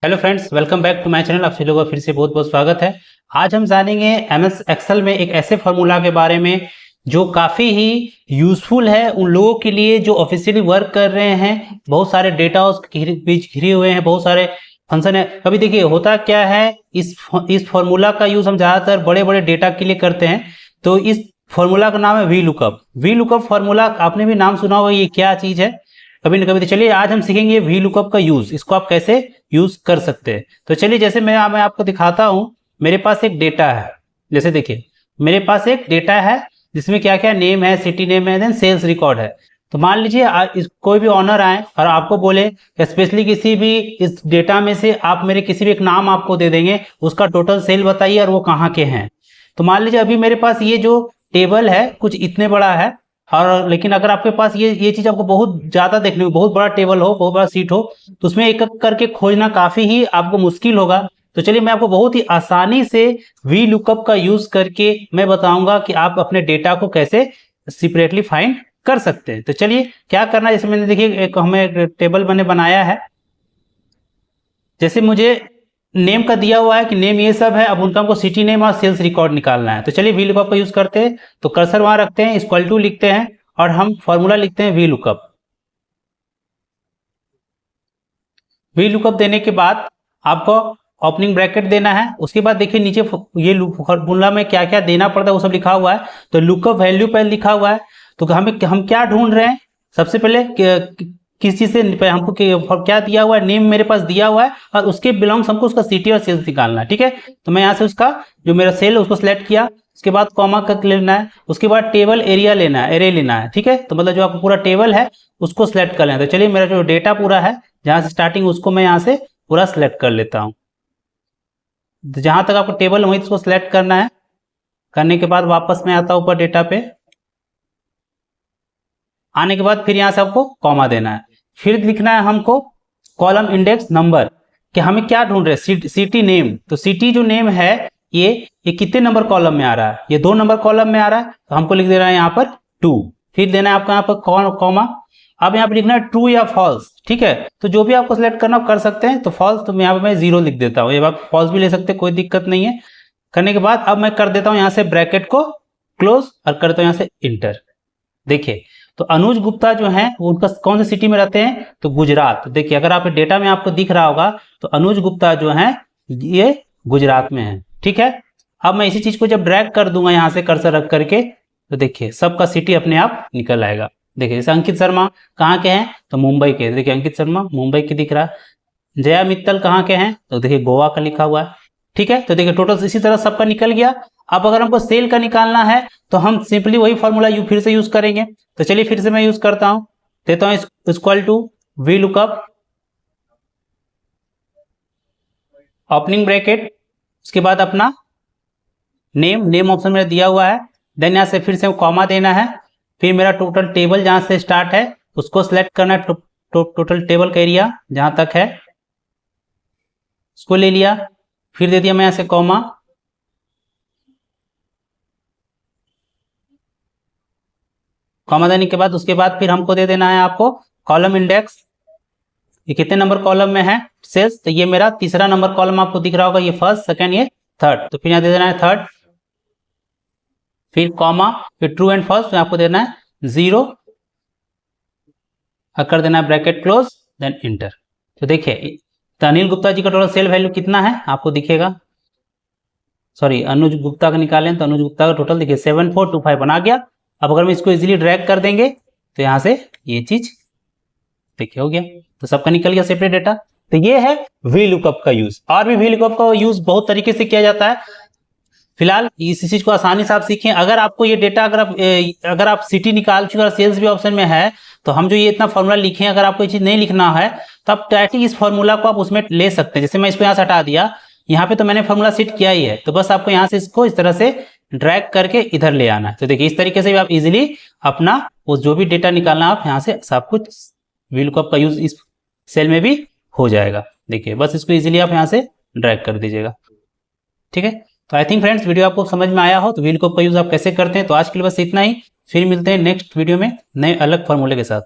Hello friends, welcome back to my channel. आप सभी लोगों का फिर से बहुत बहुत स्वागत है। आज हम जानेंगे एमएस एक्सेल में एक ऐसे फार्मूला के बारे में जो काफ़ी ही यूज़फुल है उन लोगों के लिए जो ऑफिशियली वर्क कर रहे हैं। बहुत सारे डेटा उसके बीच घिरे हुए हैं, बहुत सारे फंक्शन है। कभी देखिए होता क्या है, इस फार्मूला का यूज़ हम ज़्यादातर बड़े बड़े डेटा के लिए करते हैं। तो इस फार्मूला का नाम है V lookup. V lookup formula आपने भी नाम सुना होगा, ये क्या चीज़ है कभी ना कभी। तो चलिए आज हम सीखेंगे वी लुकअप का यूज, इसको आप कैसे यूज कर सकते हैं। तो चलिए जैसे मैं आपको दिखाता हूं। मेरे पास एक डेटा है, जैसे देखिए मेरे पास एक डेटा है जिसमें क्या क्या नेम है, सिटी नेम है, देन सेल्स रिकॉर्ड है। तो मान लीजिए कोई भी ऑनर आए और आपको बोले स्पेशली किसी भी इस डेटा में से आप मेरे किसी भी एक नाम आपको दे देंगे, उसका टोटल सेल बताइए और वो कहाँ के हैं। तो मान लीजिए अभी मेरे पास ये जो टेबल है कुछ इतने बड़ा है, और लेकिन अगर आपके पास ये चीज आपको बहुत ज्यादा देखने को, बहुत बड़ा टेबल हो, बहुत बड़ा सीट हो, तो उसमें एक एक करके खोजना काफी ही आपको मुश्किल होगा। तो चलिए मैं आपको बहुत ही आसानी से वी लुकअप का यूज करके मैं बताऊंगा कि आप अपने डेटा को कैसे सेपरेटली फाइंड कर सकते हैं। तो चलिए क्या करना है, जैसे मैंने देखिए एक हमें एक टेबल मैंने बनाया है। जैसे मुझे नेम का दिया हुआ है कि नेम ये सब है, अब उनका हमको सिटी नेम और सेल्स रिकॉर्ड निकालना है। तो चलिए वी लुकअप का यूज करते हैं। तो कर्सर वहां रखते हैं, इक्वल टू लिखते हैं और हम फॉर्मूला लिखते हैं वी लुकअप। वी लुकअप देने के बाद आपको ओपनिंग ब्रैकेट देना है। उसके बाद देखिए नीचे ये फॉर्मूला में क्या क्या देना पड़ता है वो सब लिखा हुआ है। तो लुकअप वैल्यू पहले लिखा हुआ है। तो हम क्या ढूंढ रहे हैं, सबसे पहले किस चीज से हमको क्या दिया हुआ है, नेम मेरे पास दिया हुआ है और उसके बिलोंग्स हमको उसका सिटी और सेल्स निकालना है। ठीक है, तो मैं यहाँ से उसका जो मेरा सेल है उसको सिलेक्ट किया। उसके बाद कॉमा का लेना है, उसके बाद टेबल एरिया लेना है, एरे लेना है। ठीक है, तो मतलब जो आपको पूरा टेबल है उसको सिलेक्ट कर लेना है। तो चलिए मेरा जो डेटा पूरा है जहां से स्टार्टिंग उसको मैं यहाँ से पूरा सिलेक्ट कर लेता हूँ। तो जहां तक आपको टेबल वहीं उसको सिलेक्ट करना है। करने के बाद वापस मैं आता हूँ ऊपर डेटा पे। आने के बाद फिर यहाँ से आपको कॉमा देना है। फिर लिखना है हमको कॉलम इंडेक्स नंबर, कि हमें क्या ढूंढ रहे हैं, सिटी नेम। तो सिटी जो नेम है ये कितने नंबर कॉलम में आ रहा है, ये 2 नंबर कॉलम में आ रहा है। तो हमको लिख देना है यहाँ पर 2। फिर देना है आपको यहाँ पर कॉमा। अब यहाँ पर लिखना है ट्रू या फॉल्स। ठीक है, तो जो भी आपको सिलेक्ट करना कर सकते हैं। तो फॉल्स, तो यहाँ पर मैं 0 लिख देता हूँ। ये आप फॉल्स भी ले सकते हैं, कोई दिक्कत नहीं है। करने के बाद अब मैं कर देता हूँ यहाँ से ब्रैकेट को क्लोज और करता हूँ यहाँ से इंटर। देखिए तो अनुज गुप्ता जो है वो उनका कौन सी सिटी में रहते हैं, तो गुजरात। तो देखिए अगर आप डेटा में आपको दिख रहा होगा तो अनुज गुप्ता जो है ये गुजरात में है। ठीक है, अब मैं इसी चीज को जब ड्रैग कर दूंगा यहाँ से कर्सर रख करके, तो देखिए सबका सिटी अपने आप निकल आएगा। देखिए जैसे अंकित शर्मा कहाँ के हैं, तो मुंबई के। देखिए अंकित शर्मा मुंबई के दिख रहा है। जया मित्तल कहाँ के हैं, तो देखिए गोवा का लिखा हुआ है। ठीक है, तो देखिए टोटल इसी तरह सबका निकल गया। अब अगर हमको सेल का निकालना है तो हम सिंपली वही फॉर्मूला फिर से यूज करेंगे। तो चलिए फिर से मैं यूज करता हूं, देता हूं equal to VLOOKUP opening bracket, उसके बाद अपना नेम ऑप्शन मेरा दिया हुआ है। देन यहां से फिर से कॉमा देना है। फिर मेरा टोटल टेबल जहां से स्टार्ट है उसको सिलेक्ट करना है, टोटल टेबल का एरिया जहां तक है उसको ले लिया। फिर दे दिया मैं यहां से कॉमा। कॉमा देने के बाद उसके बाद फिर हमको दे देना है आपको कॉलम इंडेक्स, ये कितने नंबर कॉलम में है सेल्स। तो ये मेरा तीसरा नंबर कॉलम आपको दिख रहा होगा, ये फर्स्ट, सेकंड, ये थर्ड। तो फिर यहाँ दे देना है थर्ड, फिर कॉमा, फिर ट्रू एंड फॉल्स में आपको देना है 0 और कर देना है ब्रैकेट क्लोज, देन इंटर। तो देखिए तो अनिल गुप्ता जी का टोटल सेल वैल्यू कितना है आपको दिखेगा, सॉरी अनुज गुप्ता का निकालें तो अनुज गुप्ता का टोटल देखिए 7425 बना गया। अब अगर हम इसको इजीली ड्रैग कर देंगे तो यहाँ से ये चीज देखिए हो गया। तो सबका निकल गया सेपरेट डेटा। तो ये है वी लुकअप का यूज। और भी वी लुकअप का यूज बहुत तरीके से किया जाता है। फिलहाल इस चीज को आसानी से आप सीखें। अगर आपको ये डेटा अगर आप सिटी निकाल चुके और सेल्स भी ऑप्शन में है, तो हम जो ये इतना फॉर्मूला लिखे हैं, अगर आपको ये चीज नहीं लिखना है तो आप डायरेक्टली इस फॉर्मूला को आप उसमें ले सकते हैं। जैसे मैं इसको यहाँ से हटा दिया, यहाँ पे तो मैंने फॉर्मूला सेट किया ही है, तो बस आपको यहाँ से इसको इस तरह से ड्रैग करके इधर ले आना है। तो देखिए इस तरीके से भी आप इजीली अपना वो जो भी डेटा निकालना आप यहाँ से सब कुछ वी लुकअप का यूज इस सेल में भी हो जाएगा। देखिए बस इसको इजीली आप यहाँ से ड्रैग कर दीजिएगा। ठीक है, तो आई थिंक फ्रेंड्स वीडियो आपको समझ में आया हो। तो वी लुकअप का यूज आप कैसे करते हैं। तो आज के लिए बस इतना ही, फिर मिलते हैं नेक्स्ट वीडियो में नए अलग फॉर्मूले के साथ।